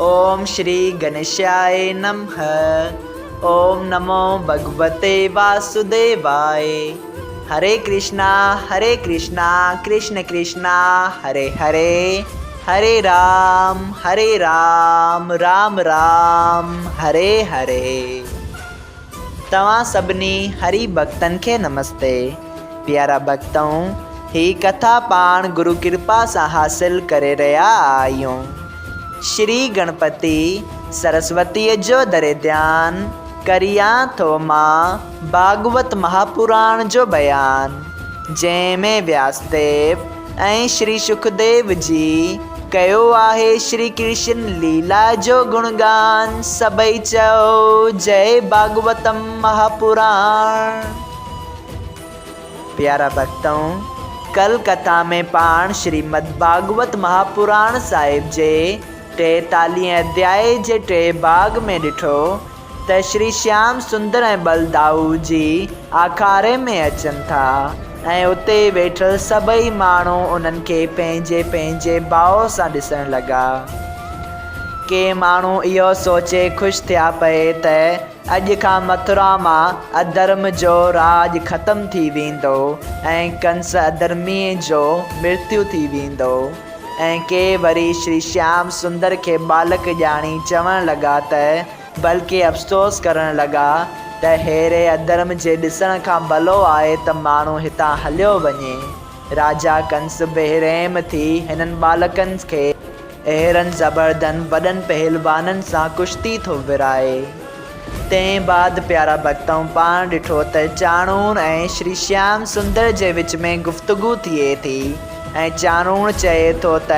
ओम श्री गणेशाय नमः। ओम नमो भगवते वासुदेवाय। हरे कृष्णा कृष्ण कृष्णा हरे हरे, हरे राम राम राम हरे हरे। तव्हां सभिनी हरि भक्तन के नमस्ते। प्यारा भक्तों, ही कथा पाण गुरु कृपा से हासिल करे रहा आयूं। श्री गणपति सरस्वती जो दरे ध्यान करिया थो मां भागवत महापुराण जो बयान, जैमें व्यासदेव ऐं श्री सुखदेव जी कयो आहे श्री कृष्ण लीला जो गुणगान। सबई चओ जय भागवतम महापुराण। प्यारा भक्तों, कल कथा में पाण श्रीमद् भागवत महापुराण साहिब जे 43 अध्याय जे 3 भाग में ॾिठो त श्री श्याम सुंदर ऐं बलदाऊ जी आखारे में अचनि था ऐं उते वेठल सभई माण्हू उन्हनि खे पंहिंजे पंहिंजे भाव सां ॾिसण लॻा। के माण्हू इहो सोचे ख़ुशि थिया पए त अॼु खां मथुरा मां अधर्म जो राज ख़तमु थी वेंदो ऐं कंस अधर्मीअ जो मृत्यु थी वेंदो। ऐं के वरी श्री श्याम सुंदर के बालक ॼाणी चवण लॻा त बल्कि अफ़सोस करण लॻा त हेरे अधर्म जे ॾिसण खां भलो आहे त माण्हू हितां हलियो वञे। राजा कंस बेरहम थी हिननि बालकनि खे अहिड़नि ज़बरदस्त वॾनि पहलवाननि सां कुश्ती थो विराए। तंहिं बाद प्यारा भक्तों, पाण ॾिठो त चाणूर ऐं श्री श्याम सुंदर जे विच में गुफ्तगू थिए थी ऐं चाणूर चए थो त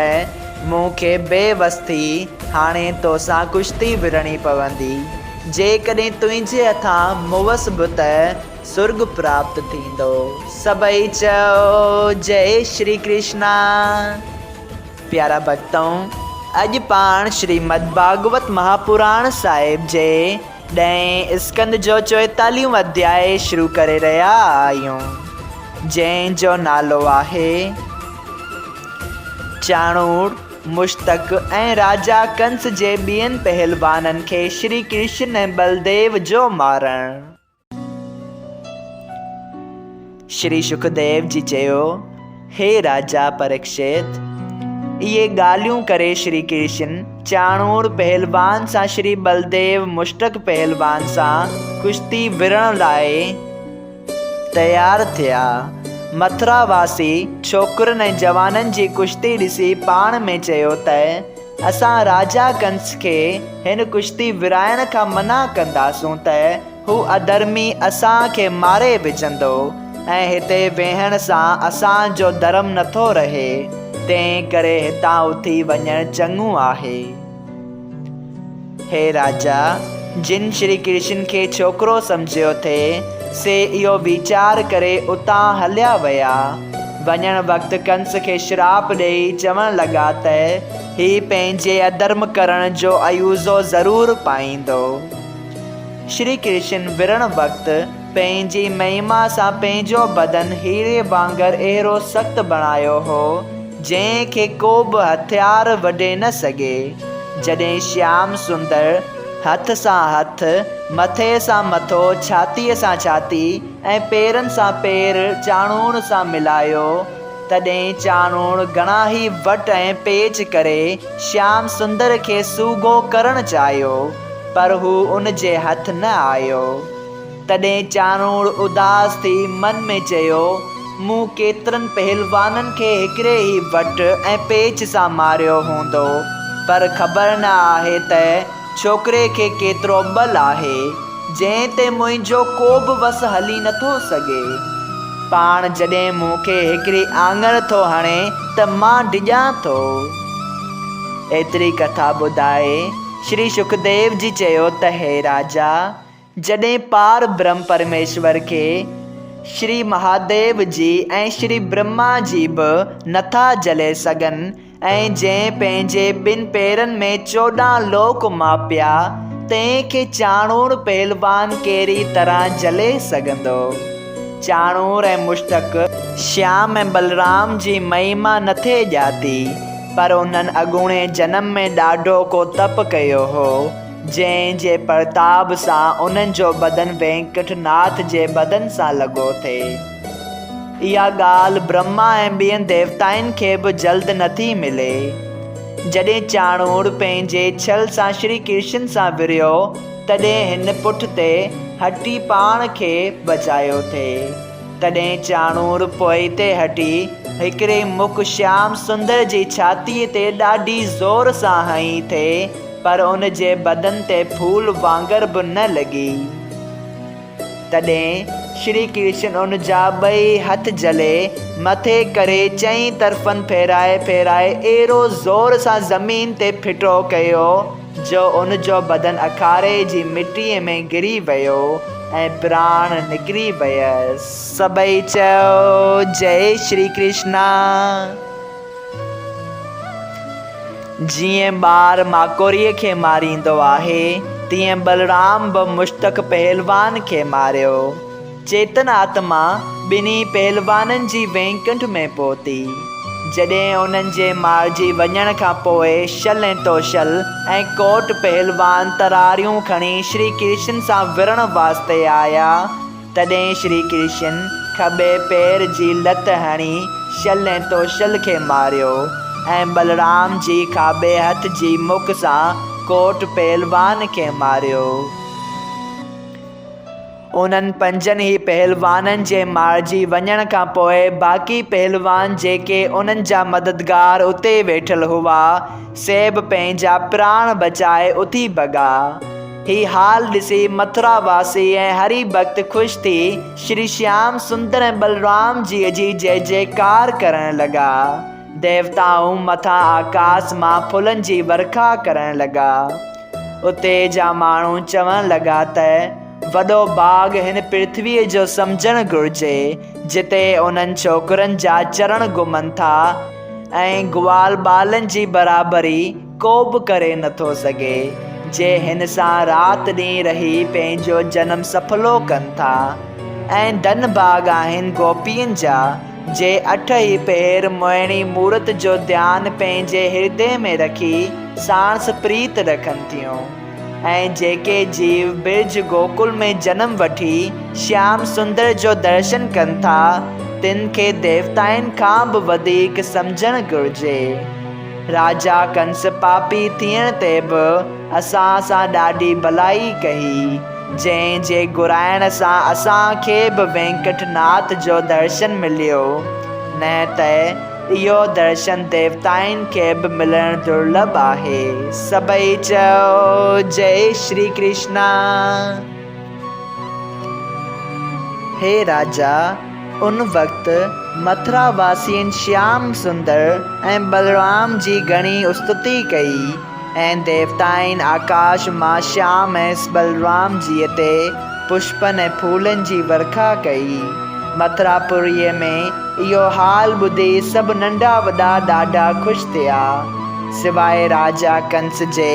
मूंखे बेवस थी हाणे तोसां कुश्ती विरणी पवंदी। जेकॾहिं तुंहिंजे हथां मुवस बि त सुर्ग प्राप्त थींदो। सबई चओ जय श्री कृष्णा। प्यारा भक्तों, अॼु पाण श्रीमद् भागवत महापुराण साहिब जे 10 स्कंद जो 44 अध्याय शुरू करे रहिया आहियूं, जंहिंजो नालो आहे चाणूर, मुश्तक ऐं राजा कंस जे ॿियनि पहलवाननि खे श्री कृष्ण ऐं बलदेव जो मारण। श्री सुखदेव जी चयो, हे राजा परीक्षित, ये ॻाल्हियूं करे श्री कृष्ण चाणूर पहलवान सां श्री बलदेव मुश्तक पहलवान सां कुश्ती विरण लाइ तैयार थिया। मथुरावासी छोकरनि ऐं जवाननि जी कुश्ती ॾिसी पाण में चयो त असां राजा कंस खे हिन कुश्ती विराइण खां मना कंदासूं त हू अधर्मी असांखे मारे विझंदो ऐं हिते वेहण सां असांजो धर्म नथो रहे। तंहिं करे हितां उथी वञणु चङो आहे। हे राजा, जिन श्री कृष्ण के छोकरो समझियो थे से इहो वीचार करे उतां हलिया विया। वञण वक़्तु कंस खे श्राप ॾेई चवण लॻा त ही पंहिंजे अधर्म करण जो अयूज़ो ज़रूर पाईंदो। श्री कृष्ण विरण वक़्तु पंहिंजी महिमा सां पंहिंजो बदन हीरे वांगुरु अहिड़ो सख़्तु बणायो हो जंहिंखे को बि हथियार वढे न सघे। जॾहिं श्याम सुंदर हथ सां हथ, मथे सां मथो, छातीअ सां छाती ऐं पेरनि सां पेर चाणूर सां मिलायो, तॾहिं चाणूर घणा ई वट ऐं पेच करे श्याम सुंदर खे सूगो करणु चाहियो, पर हू उन जे हथ न आयो। तॾहिं चाणूर उदास थी मन में चयो, मूं केतिरनि पहलवाननि खे हिकिड़े ई वट ऐं पेच सां मारियो हूंदो, पर ख़बर न आहे त छोकिरे खे केतिरो बल आहे जंहिं ते मुंहिंजो को बि वस हली नथो सघे। पाण जॾहिं मूंखे हिकिड़ी आङण थो हणे त मां डिॼां थो। एतिरी कथा ॿुधाए श्री सुखदेव जी चयो त हे राजा, जॾहिं पार ब्रह्म परमेश्वर खे श्री महादेव जी ऐं श्री ब्रह्मा जी बि नथा जले सघनि ऐं जंहिं पंहिंजे 2 पेरनि में 14 लोक मापिया, तंहिंखे चाणूर पहलवान कहिड़ी तरह जले सघंदो। चाणूर ऐं मुश्तक श्याम ऐं बलराम जी महिमा नथे ॼाती पर उन्हनि अॻूणे जन्म में ॾाढो को तप कयो हो, जंहिंजे प्रताप सां उन्हनि जो बदन वेंकटनाथ जे बदन सां लॻो थिए। इहा ॻाल्हि ब्रह्मा ऐं ॿियनि देवताउनि खे बि जल्द नथी मिले। जॾहिं चाणूर पंहिंजे छल सां श्री कृष्ण सां विरियो, तॾहिं हिन पुठ ते हटी पाण खे बचायो थिए। तॾहिं चाणूर पोइते हटी हिकिड़े मुख श्याम सुंदर जी छातीअ ते ॾाढी ज़ोर सां हई थिए, पर उन जे बदन ते फूल वांगर बि न लॻी। तॾहिं श्री कृष्ण उन जा ॿई हथ जले मथे करे चई तरफ़नि फेराए फेराए अहिड़ो ज़ोर सां ज़मीन ते फिटो कयो जो उन जो बदन अखारे जी मिटीअ में किरी वियो ऐं प्राण निकिरी वियसि। सभई चयो जय श्री कृष्णा। जीअं ॿार माकोरीअ खे मारींदो आहे, तीअं बलराम बि मुश्तक पहलवान खे मारियो। चेतन आत्मा ॿिन्ही पहलवाननि जी वेंकट में पहुती। जॾहिं उन्हनि जे मारिजी वञण खां पोइ शल ऐं तोशल ऐं कोट पहलवान तरारियूं खणी श्री कृष्ण सां विरण वास्ते आया, तॾहिं श्री कृष्ण खॿे पैर जी लत हणी शल ऐं तोशल खे मारियो ऐं बलराम जी खाॿे हथ जी मुख सां कोट पहलवान खे मारियो। उन्हनि पंजनि ई पहलवाननि जे मारिजी वञण खां पोइ बाक़ी पहलवान जेके उन्हनि जा मददगार उते वेठल हुआ, से बि पंहिंजा प्राण बचाए उथी भॻा। ही हाल ॾिसी मथुरा वासी ऐं हरि भक्त ख़ुशि थी श्री श्याम सुंदर ऐं बलराम जी जय जयकार करण लॻा। देवताऊं मथां आकाश मां फुलनि जी वर्खा करण लॻा। उते जा माण्हू चवण लॻा त वॾो बाग़ हिन पृथ्वीअ जो सम्झणु घुरिजे, जिते उन्हनि छोकिरनि जा चरण घुमनि था ऐं ग्वाल ॿालनि जी बराबरी को बि करे नथो सघे, जे हिन सां राति ॾींहुं रही पंहिंजो जनम सफलो कनि था। ऐं धन बाग़ आहिनि गोपियुनि जा, जे 8 ई पहर मोहिणी मूर्त जो ध्यानु पंहिंजे हृदय में रखी साणस प्रीत रखनि थियूं। ऐं जेके जीव बिरज गोकुल में जन्म वठी श्याम सुंदर जो दर्शन कनि था, तिन खे देवताउनि खां बि वधीक सम्झणु घुरिजे। राजा कंस पापी थियण ते बि असां सां ॾाढी भलाई कई, जंहिंजे घुराइण सां असांखे बि वेंकटनाथ जो दर्शन मिलियो, न त इहो दर्शन देवताउनि खे बि मिलणु दुर्लभ आहे। सभई चयो जय श्री कृष्णा। हे राजा, उन वक़्तु मथुरा वासियुनि श्याम सुंदर ऐं बलराम जी घणी स्तुति कई ऐं देवताउनि आकाश मां श्याम ऐं बलराम जीअ ते पुष्पनि ऐं फूलनि जी वर्खा कई। मथुरापुरीअ में इहो हाल ॿुधी सभु नंढा वॾा ॾाढा ख़ुशि थिया, सवाइ राजा कंस जे।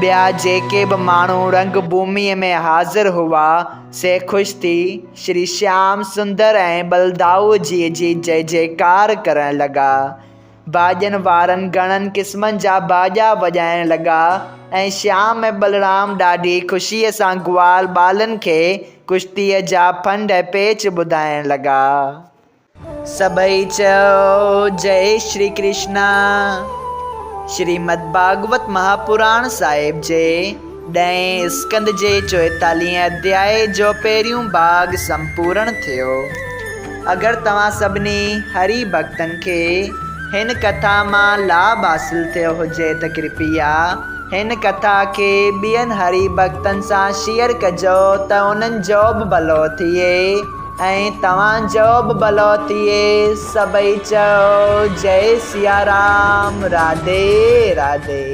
ॿिया जेके बि माण्हू रंग भूमीअ में हाज़िर हुआ, से ख़ुशि थी श्री श्याम सुंदर ऐं बलदाऊ जी जय जयकार करण लॻा। बाॼनि वारनि घणनि क़िस्मनि जा बाॼा वॼाइण लॻा ऐं श्याम ऐं बलराम ॾाढी ख़ुशीअ सां ग्वाल ॿालनि खे कुश्तीअ जा फंड ऐं पेच ॿुधाइण लॻा। सभई चयो जय श्री कृष्णा। श्रीमद् भागवत महापुराण साहिब जे 10 स्कंद जे 44 अध्याय जो पहिरियों भाग संपूर्ण थियो। अगरि तव्हां सभिनी हरि भक्तनि खे हिन कथा मां लाभ हासिल थियो हुजे त कृपया हिन कथा खे ॿियनि हरि भक्तनि सां शेयर कजो त उन्हनि जो बि भलो थिए ऐं तव्हांजो बि भलो थिए। सभई चयो जय सिया राम। राधे राधे।